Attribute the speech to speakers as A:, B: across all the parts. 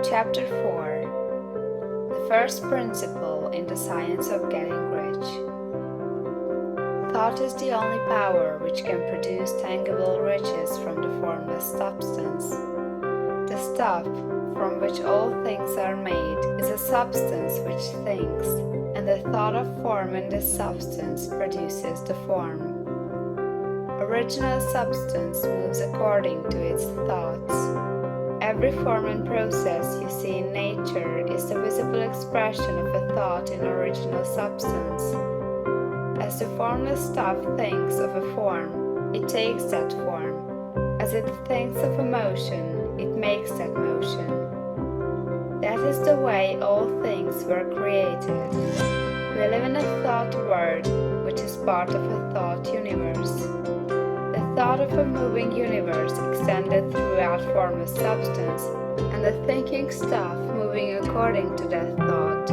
A: Chapter 4 The First Principle in the Science of Getting Rich. Thought is the only power which can produce tangible riches from the formless substance. The stuff from which all things are made is a substance which thinks, and the thought of form in this substance produces the form. Original substance moves according to its thoughts. Every form and process you see in nature is the visible expression of a thought in original substance. As the formless stuff thinks of a form, it takes that form. As it thinks of a motion, it makes that motion. That is the way all things were created. We live in a thought world, which is part of a thought universe. The thought of a moving universe extended throughout formless substance, and the thinking stuff moving according to that thought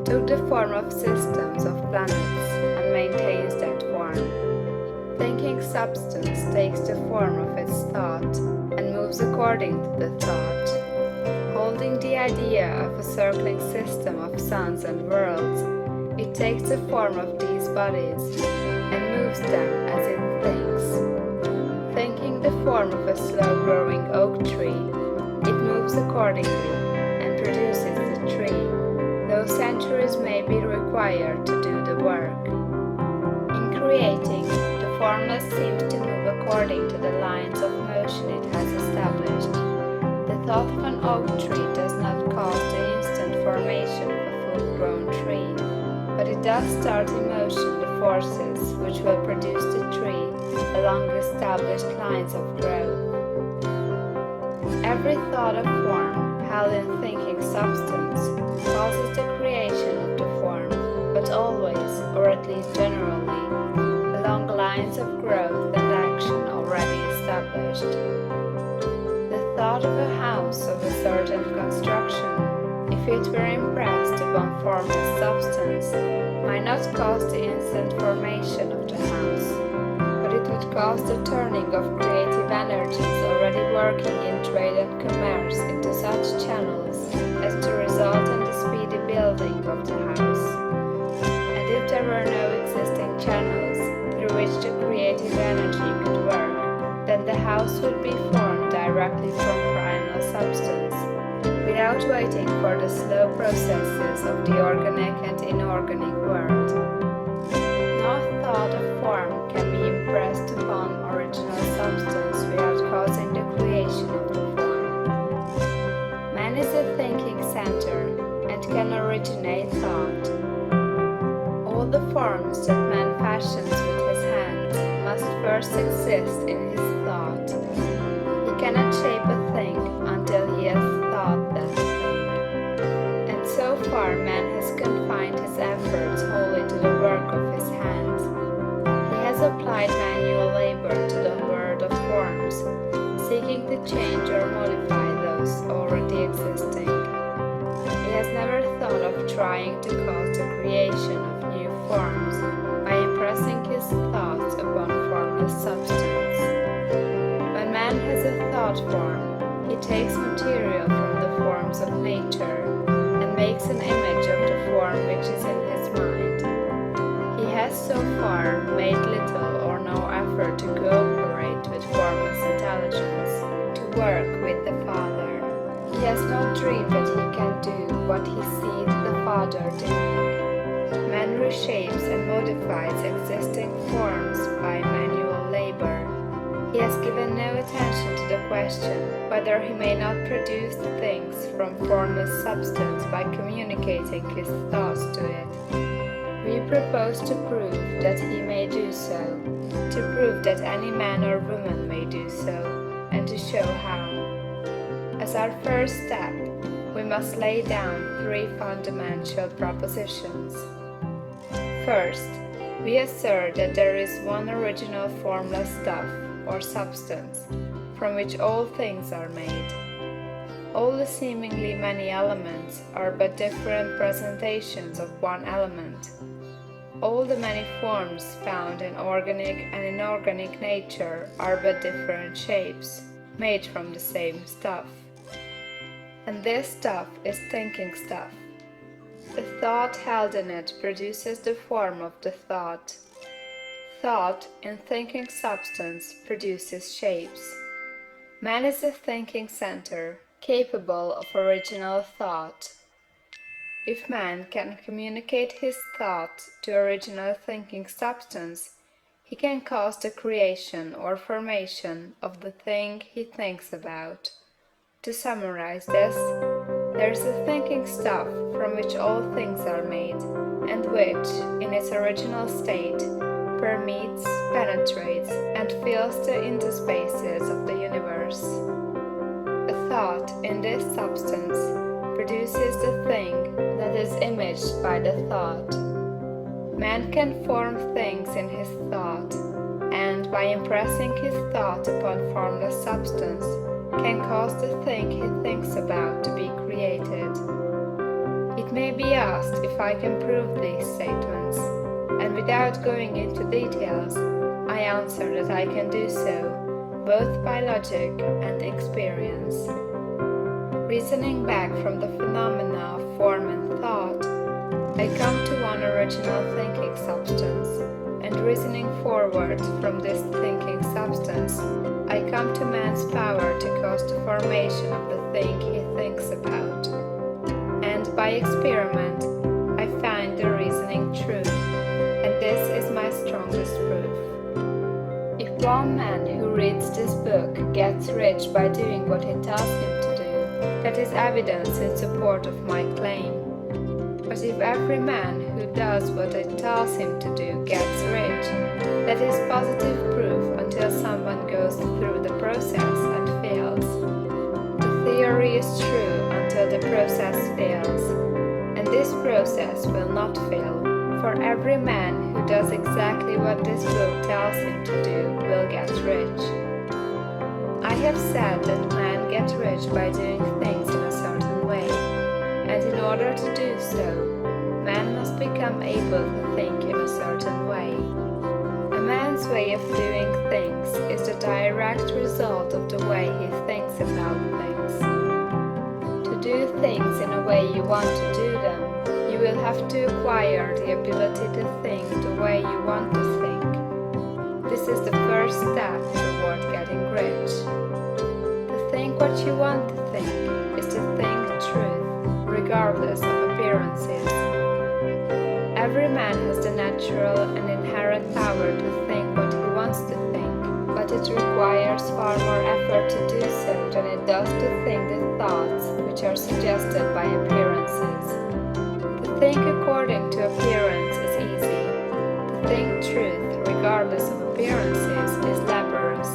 A: took the form of systems of planets and maintains that form. Thinking substance takes the form of its thought and moves according to the thought. Holding the idea of a circling system of suns and worlds, it takes the form of these bodies and moves them as it thinks. Thinking the form of a slow-growing oak tree, it moves accordingly and produces the tree, though centuries may be required to do the work. In creating, the formless seems to move according to the lines of motion it has established. The thought of an oak tree does not cause the instant formation of a full-grown tree, but it does start in motion the forces which will produce the tree along the established lines of growth. Every thought of form held in thinking substance causes the creation of the form, but always, or at least generally, along lines of growth and action already established. The thought of a house of a certain construction, if it were impressed upon formless substance, might not cause the instant formation of the house, but it would cause the turning of creative energies already working in trade and commerce into such channels as to result in the speedy building of the house. And if there were no existing channels through which the creative energy could work, then the house would be formed directly from primal substance, without waiting for the slow processes of the organic and inorganic world. No thought of form can be impressed upon original substance without causing the creation of the form. Man is a thinking center and can originate thought. All the forms that man fashions with his hands must first exist in his thought. He cannot shape a thing until he has thought that thing. And so far man has confined his efforts wholly to the work of his hands. He has applied manual labor to the world of forms, seeking to change or modify those already existing. He has never thought of trying to cause the creation of new forms by impressing his thoughts upon formless substance. When man has a thought form, he takes material from the forms of nature and makes an image of the form which is in his mind. He has so far made little or no effort to cooperate with formless intelligence, to work with the Father. He has no dream that he can do what he sees the Father doing. Man reshapes and modifies existing forms by manual labor. He has given no attention to the question whether he may not produce things from formless substance by communicating his thoughts to it. We propose to prove that he may do so, to prove that any man or woman may do so, and to show how. As our first step, we must lay down three fundamental propositions. First, we assert that there is one original formless stuff, or substance, from which all things are made. All the seemingly many elements are but different presentations of one element. All the many forms found in organic and inorganic nature are but different shapes, made from the same stuff. and this stuff is thinking stuff. The thought held in it produces the form of the thought. Thought in thinking substance produces shapes. Man is a thinking center, capable of original thought. If man can communicate his thought to original thinking substance, he can cause the creation or formation of the thing he thinks about. To summarize this, there is a thinking stuff from which all things are made, and which, in its original state, permeates, penetrates, and fills the interspaces of the universe. A thought in this substance produces the thing that is imaged by the thought. Man can form things in his thought, and by impressing his thought upon formless substance, can cause the thing he thinks about to be created. It may be asked if I can prove these statements, and without going into details, I answer that I can do so, both by logic and experience. Reasoning back from the phenomena of form and thought, I come to one original thinking substance, and reasoning forward from this thinking substance, I come to man's power to cause the formation of the thing he thinks about. And by experiment, I find the reasoning true, and this is my strongest proof. If one man who reads this book gets rich by doing what it tells him to do, that is evidence in support of my claim. But if every man who does what it tells him to do gets rich, that is positive proof until someone goes through the process and fails. The theory is true until the process fails, and this process will not fail, for every man who does exactly what this book tells him to do will get rich. I have said that man gets rich by doing things in a certain way, and in order to do so, man must become able to think in a certain way. A man's way of doing things is the direct result of the way he thinks about things. To do things in a way you want to do them, you will have to acquire the ability to think the way you want to think. This is the first step toward getting rich. To think what you want to think is to think truth, regardless of appearances. Every man has the natural and inherent power to think what he wants to think, but it requires far more effort to do so than it does to think the thoughts which are suggested by appearances. To think according to appearance is easy. To think truth, regardless of appearances, is laborious,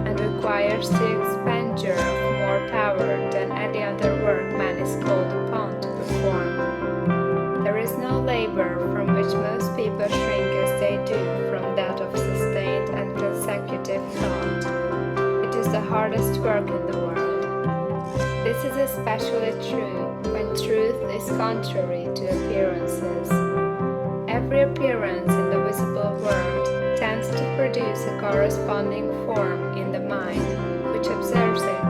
A: and requires the expenditure of more power than any other work man is called upon to perform. There is no labor from which most people shrink as they do from that of sustained and consecutive thought. It is the hardest work in the world. This is especially true when truth is contrary to appearances. Every appearance in the visible world tends to produce a corresponding form in the mind which observes it,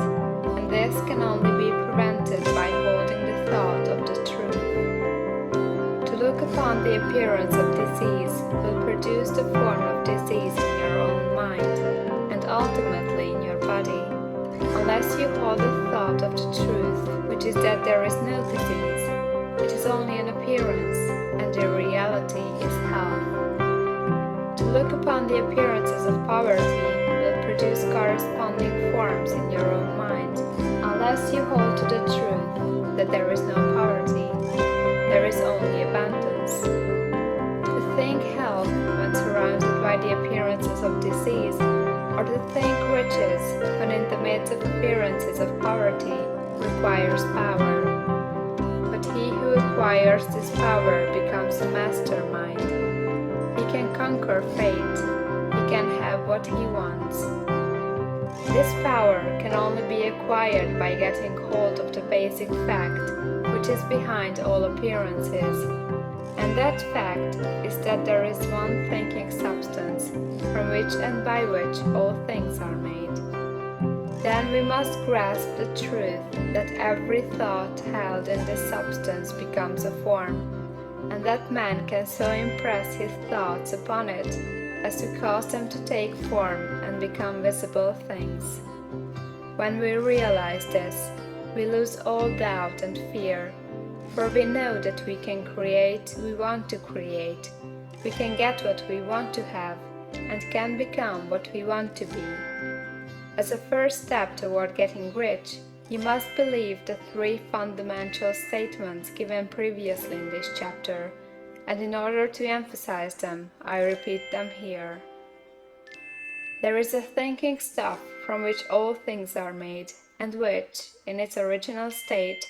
A: and this can only be prevented by holding the thought of the truth. To look upon the appearance of disease will produce the form of disease in your own mind, and ultimately in your body, unless you hold the thought of the truth, which is that there is no disease, it is only an appearance, and the reality is health. To look upon the appearances of poverty will produce corresponding forms in your own mind, unless you hold to the truth that there is no poverty, there is only abundance. To think health when surrounded by the appearances of disease, or to think riches when in the midst of appearances of poverty, requires power. But he who acquires this power becomes a mastermind. He can conquer fate. He can have what he wants. This power can only be acquired by getting hold of the basic fact which is behind all appearances, and that fact is that there is one thinking substance from which and by which all things are made. Then we must grasp the truth that every thought held in this substance becomes a form, and that man can so impress his thoughts upon it as to cause them to take form and become visible things. When we realize this, we lose all doubt and fear, for we know that we can create we want to create, we can get what we want to have, and can become what we want to be. As a first step toward getting rich, you must believe the 3 fundamental statements given previously in this chapter, and in order to emphasize them, I repeat them here. There is a thinking stuff from which all things are made, and which, in its original state,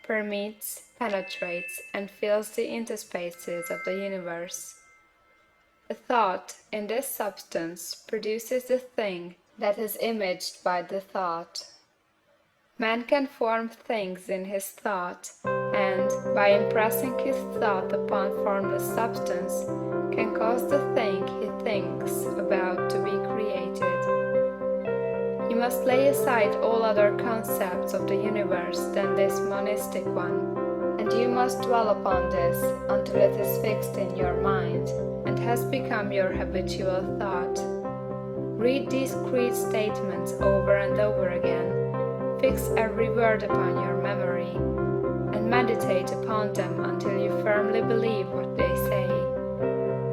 A: permeates, penetrates, and fills the interspaces of the universe. A thought in this substance produces the thing that is imaged by the thought. Man can form things in his thought, and, by impressing his thought upon formless substance, can cause the thing he thinks about to be created. You must lay aside all other concepts of the universe than this monistic one, and you must dwell upon this until it is fixed in your mind and has become your habitual thought. Read these creed statements over and over again, fix every word upon your memory, and meditate upon them until you firmly believe what they say.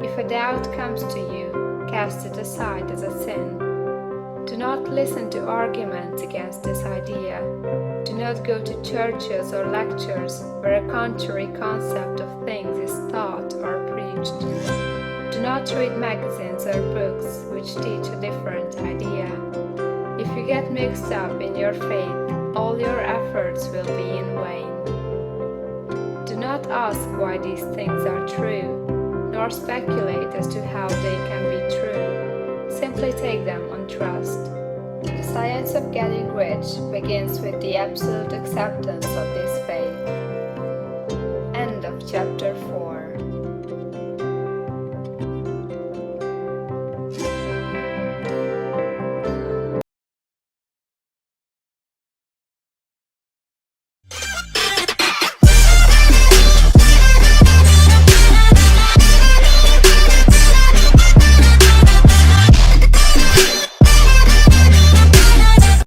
A: If a doubt comes to you, cast it aside as a sin. Do not listen to arguments against this idea. Do not go to churches or lectures where a contrary concept of things is taught or preached. Do not read magazines or books which teach a different idea. If you get mixed up in your faith, all your efforts will be in vain. Do not ask why these things are true, nor speculate as to how they can be true. Simply take them on trust. The science of getting rich begins with the absolute acceptance of this faith. End of chapter.